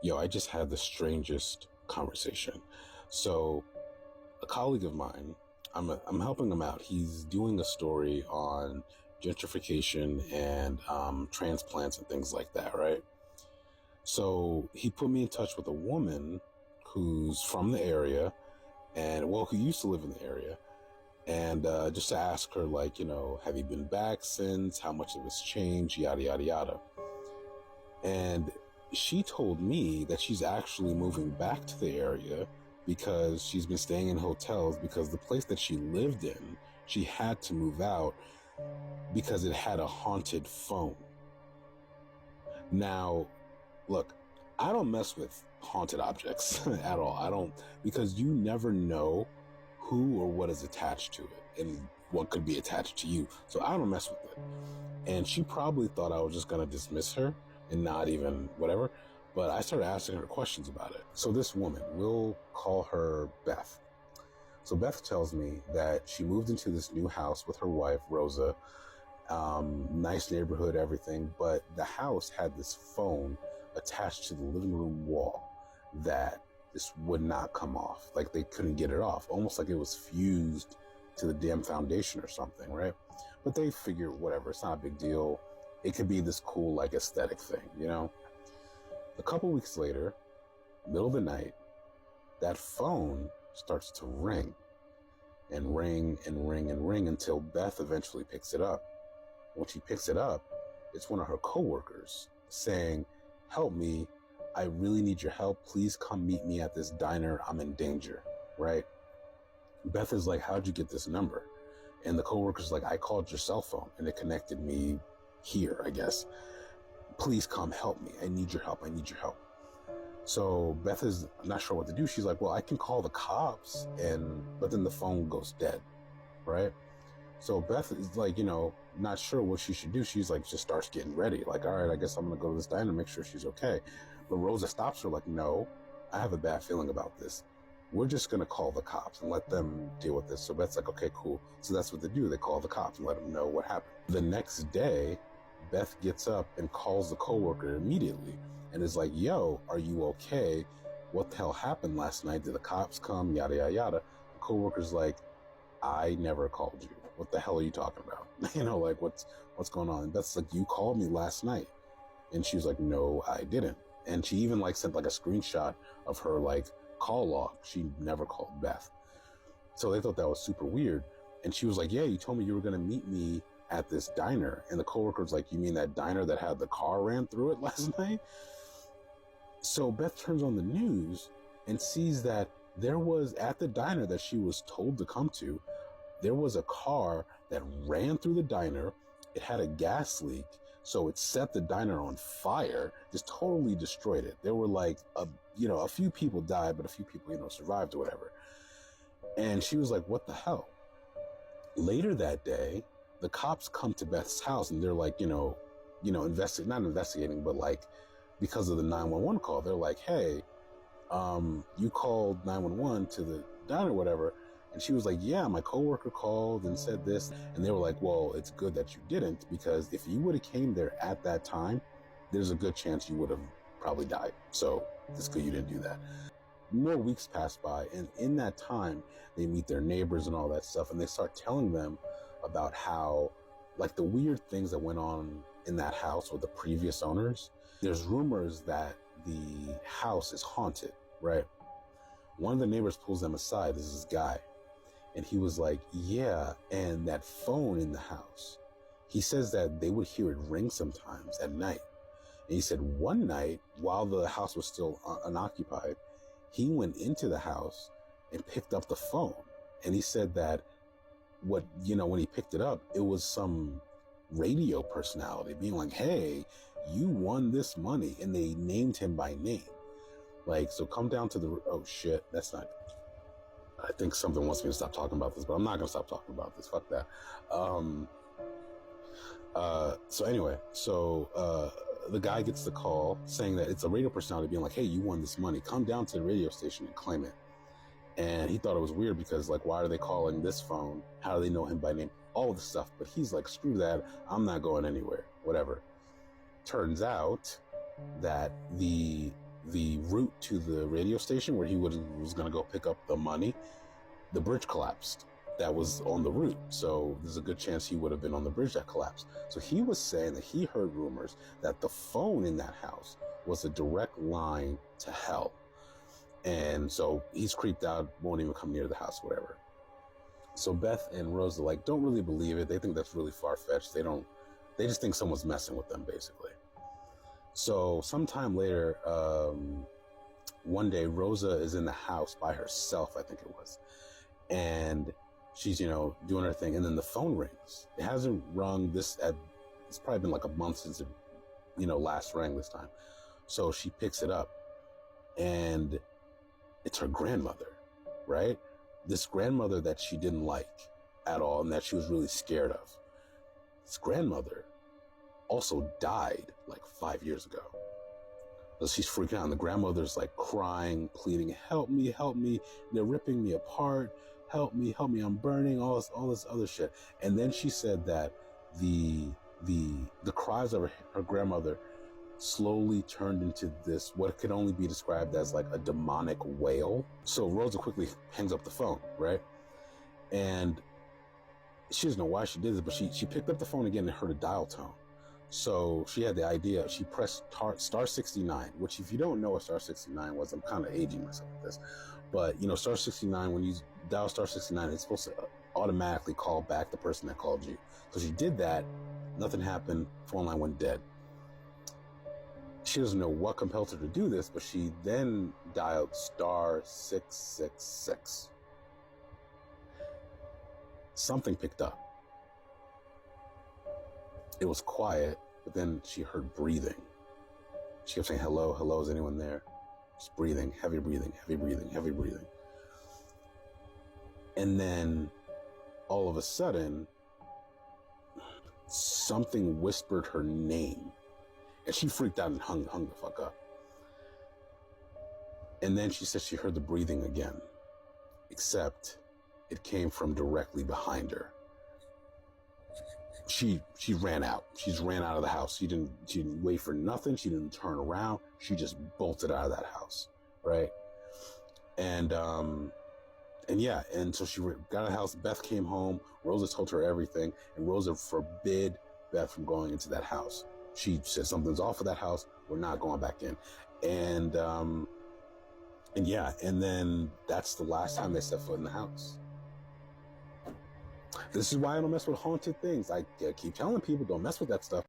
Yo, I just had the strangest conversation. So, a colleague of mine, I'm helping him out. He's doing a story on gentrification and transplants and things like that, right? So he put me in touch with a woman who's from the area and, well, who used to live in the area. And just to ask her, like, have you been back since? How much of it's changed? Yada, yada, yada. And she told me that she's actually moving back to the area because she's been staying in hotels because the place that she lived in, she had to move out because it had a haunted phone. Now, look, I don't mess with haunted objects at all. I don't, because you never know who or what is attached to it and what could be attached to you. So I don't mess with it. And she probably thought I was just going to dismiss her and not even whatever. But I started asking her questions about it. So this woman, we'll call her Beth. So Beth tells me that she moved into this new house with her wife, Rosa. Nice neighborhood, everything. But the house had this phone attached to the living room wall that this would not come off. Like they couldn't get it off. Almost like it was fused to the damn foundation or something, right? But they figured, whatever, it's not a big deal. It could be this cool, like, aesthetic thing, A couple weeks later, middle of the night, that phone starts to ring and ring and ring and ring until Beth eventually picks it up. When she picks it up, it's one of her coworkers saying, "Help me. I really need your help. Please come meet me at this diner. I'm in danger," right? Beth is like, "How'd you get this number?" And the coworker's like, "I called your cell phone and it connected me here, I guess. Please come help me. I need your help. I need your help." So Beth is not sure what to do. She's like, "Well, I can call the cops," but then the phone goes dead, right? So Beth is like, not sure what she should do. She's like, just starts getting ready. Like, all right, I guess I'm going to go to this diner, make sure she's okay. But Rosa stops her like, "No, I have a bad feeling about this. We're just going to call the cops and let them deal with this." So Beth's like, "Okay, cool." So that's what they do. They call the cops and let them know what happened. The next day, Beth gets up and calls the coworker immediately and is like, "Yo, are you okay? What the hell happened last night? Did the cops come? Yada, yada, yada." The coworker's like, "I never called you. What the hell are you talking about?" Like, what's going on? And Beth's like, "You called me last night." And she was like, "No, I didn't." And she even sent a screenshot of her call log. She never called Beth. So they thought that was super weird. And she was like, "Yeah, you told me you were going to meet me at this diner." And the coworker's like, "You mean that diner that had the car ran through it last night?" So Beth turns on the news and sees that there was, at the diner that she was told to come to, there was a car that ran through the diner. It had a gas leak, so it set the diner on fire, just totally destroyed it. There were a few people died, but a few people, survived or whatever. And she was like, "What the hell?" Later that day, the cops come to Beth's house and they're like, not investigating, but because of the 911 call, they're like, "Hey, you called 911 to the diner or whatever." And she was like, "Yeah, my coworker called and said this." And they were like, "Well, it's good that you didn't, because if you would have came there at that time, there's a good chance you would have probably died. So it's good you didn't do that." More weeks pass by, and in that time, they meet their neighbors and all that stuff, and they start telling them about how, the weird things that went on in that house with the previous owners. There's rumors that the house is haunted, right? One of the neighbors pulls them aside. This is this guy. And he was like, "Yeah, and that phone in the house." He says that they would hear it ring sometimes at night. And he said one night, while the house was still unoccupied, he went into the house and picked up the phone. And he said that when he picked it up, it was some radio personality being like, "Hey, you won this money." And they named him by name. So come down to oh shit, that's not, I think something wants me to stop talking about this, but I'm not going to stop talking about this. Fuck that. So anyway, the guy gets the call saying that it's a radio personality being like, "Hey, you won this money. Come down to the radio station and claim it." And he thought it was weird because why are they calling this phone? How do they know him by name? All of the stuff. But he's like, "Screw that. I'm not going anywhere." Whatever. Turns out that the route to the radio station where he was going to go pick up the money, the bridge collapsed that was on the route. So there's a good chance he would have been on the bridge that collapsed. So he was saying that he heard rumors that the phone in that house was a direct line to hell. And so he's creeped out, won't even come near the house, whatever. So Beth and Rose are like, don't really believe it. They think that's really far-fetched. They just think someone's messing with them, basically. So sometime later, one day, Rosa is in the house by herself, I think it was. And she's, doing her thing. And then the phone rings. It hasn't rung it's probably been like a month since it, last rang this time. So she picks it up and it's her grandmother, right? This grandmother that she didn't like at all and that she was really scared of. This grandmother also died like 5 years ago. So she's freaking out and the grandmother's like crying, pleading, help me, they're ripping me apart, help me, I'm burning, all this other shit. And then she said that the cries of her grandmother slowly turned into this, what could only be described as like a demonic wail. So Rosa quickly hangs up the phone, right? And she doesn't know why she did this, but she picked up the phone again and heard a dial tone. So she had the idea, she pressed star 69, which if you don't know what star 69 was, I'm kind of aging myself with this. But, star 69, when you dial star 69, it's supposed to automatically call back the person that called you. So she did that, nothing happened, phone line went dead. She doesn't know what compelled her to do this, but she then dialed star 666. Something picked up. It was quiet, but then she heard breathing. She kept saying, hello, is anyone there? Just breathing, heavy breathing. And then all of a sudden, something whispered her name. And she freaked out and hung the fuck up. And then she said she heard the breathing again, except it came from directly behind her. She ran out. She just ran out of the house. She didn't wait for nothing. She didn't turn around. She just bolted out of that house, right? And so she got out of the house. Beth came home. Rosa told her everything, and Rosa forbid Beth from going into that house. She said something's off with that house. We're not going back in. And then that's the last time they set foot in the house. This is why I don't mess with haunted things. I keep telling people, don't mess with that stuff.